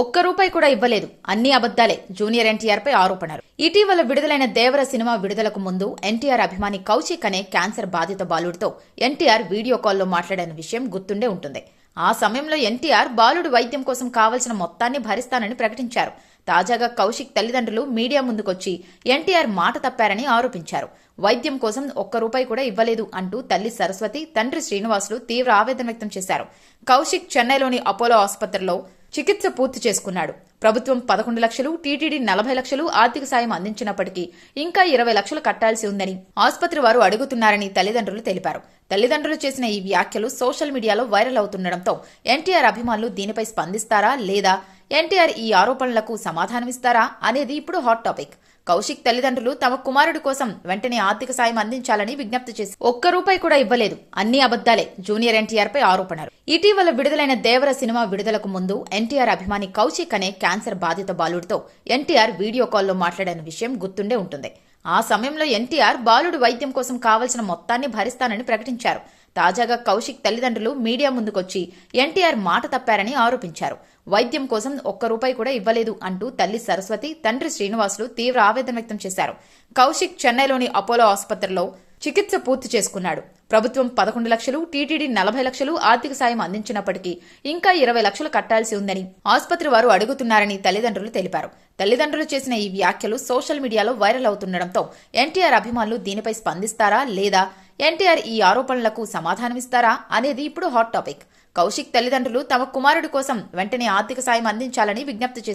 ఒక్క రూపాయి కూడా ఇవ్వలేదు, అన్ని అబద్దాలే జూనియర్ ఎన్టీఆర్ పై ఆరోపణలు. ఇటీవల విడుదలైన దేవర సినిమా విడుదలకు ముందు ఎన్టీఆర్ అభిమాని కౌశిక్ అనే క్యాన్సర్ బాధిత బాలుడితో ఎన్టీఆర్ వీడియో కాల్లో మాట్లాడిన విషయం గుర్తుండే ఉంటుంది. ఆ సమయంలో ఎన్టీఆర్ బాలుడు వైద్యం కోసం కావలసిన మొత్తాన్ని భరిస్తానని ప్రకటించారు. తాజాగా కౌశిక్ తల్లిదండ్రులు మీడియా ముందుకొచ్చి ఎన్టీఆర్ మాట తప్పారని ఆరోపించారు. వైద్యం కోసం ఒక్క రూపాయి కూడా ఇవ్వలేదు అంటూ తల్లి సరస్వతి, తండ్రి శ్రీనివాసులు తీవ్ర ఆవేదన వ్యక్తం చేశారు. కౌశిక్ చెన్నైలోని అపోలో ఆసుపత్రిలో చికిత్స పూర్తి చేసుకున్నాడు. ప్రభుత్వం 11 లక్షలు, టీటీడీ 40 లక్షలు ఆర్థిక సాయం అందించినప్పటికీ ఇంకా 20 లక్షలు కట్టాల్సి ఉందని ఆసుపత్రి వారు అడుగుతున్నారని తల్లిదండ్రులు తెలిపారు. తల్లిదండ్రులు చేసిన ఈ వ్యాఖ్యలు సోషల్ మీడియాలో వైరల్ అవుతుండటంతో ఎన్టీఆర్ అభిమానులు దీనిపై స్పందిస్తారా లేదా, ఎన్టీఆర్ ఈ ఆరోపణలకు సమాధానమిస్తారా అనేది ఇప్పుడు హాట్ టాపిక్. కౌశిక్ తల్లిదండ్రులు తమ కుమారుడి కోసం వెంటనే ఆర్థిక సాయం అందించాలని విజ్ఞప్తి చేసి ఒక్క రూపాయి కూడా ఇవ్వలేదు, అన్ని అబద్దాలే జూనియర్ ఎన్టీఆర్ పై ఆరోపణలు. ఇటీవల విడుదలైన దేవర సినిమా విడుదలకు ముందు ఎన్టీఆర్ అభిమాని కౌశిక్ అనే క్యాన్సర్ బాధిత బాలుడితో ఎన్టీఆర్ వీడియో కాల్లో మాట్లాడిన విషయం గుర్తుండే ఉంటుంది. ఆ సమయంలో ఎన్టీఆర్ బాలుడు వైద్యం కోసం కావలసిన మొత్తాన్ని భరిస్తానని ప్రకటించారు. తాజాగా కౌశిక్ తల్లిదండ్రులు మీడియా ముందుకొచ్చి ఎన్టీఆర్ మాట తప్పారని ఆరోపించారు. వైద్యం కోసం ఒక్క రూపాయి కూడా ఇవ్వలేదు అంటూ తల్లి సరస్వతి, తండ్రి శ్రీనివాసులు తీవ్ర ఆవేదన వ్యక్తం చేశారు. కౌశిక్ చెన్నైలోని అపోలో ఆసుపత్రిలో చికిత్స పూర్తి చేసుకున్నాడు. ప్రభుత్వం 11 లక్షలు, టీటీడీ 40 లక్షలు ఆర్థిక సాయం అందించినప్పటికీ ఇంకా 20 లక్షలు కట్టాల్సి ఉందని ఆసుపత్రి వారు అడుగుతున్నారని తల్లిదండ్రులు తెలిపారు. తల్లిదండ్రులు చేసిన ఈ వ్యాఖ్యలు సోషల్ మీడియాలో వైరల్ అవుతుండటంతో ఎన్టీఆర్ అభిమానులు దీనిపై స్పందిస్తారా లేదా, ఎన్టీఆర్ ఈ ఆరోపణలకు సమాధానమిస్తారా అనేది ఇప్పుడు హాట్ టాపిక్. కౌశిక్ తల్లిదండ్రులు తమ కుమారుడి కోసం వెంటనే ఆర్థిక సాయం అందించాలని విజ్ఞప్తి చేశారు.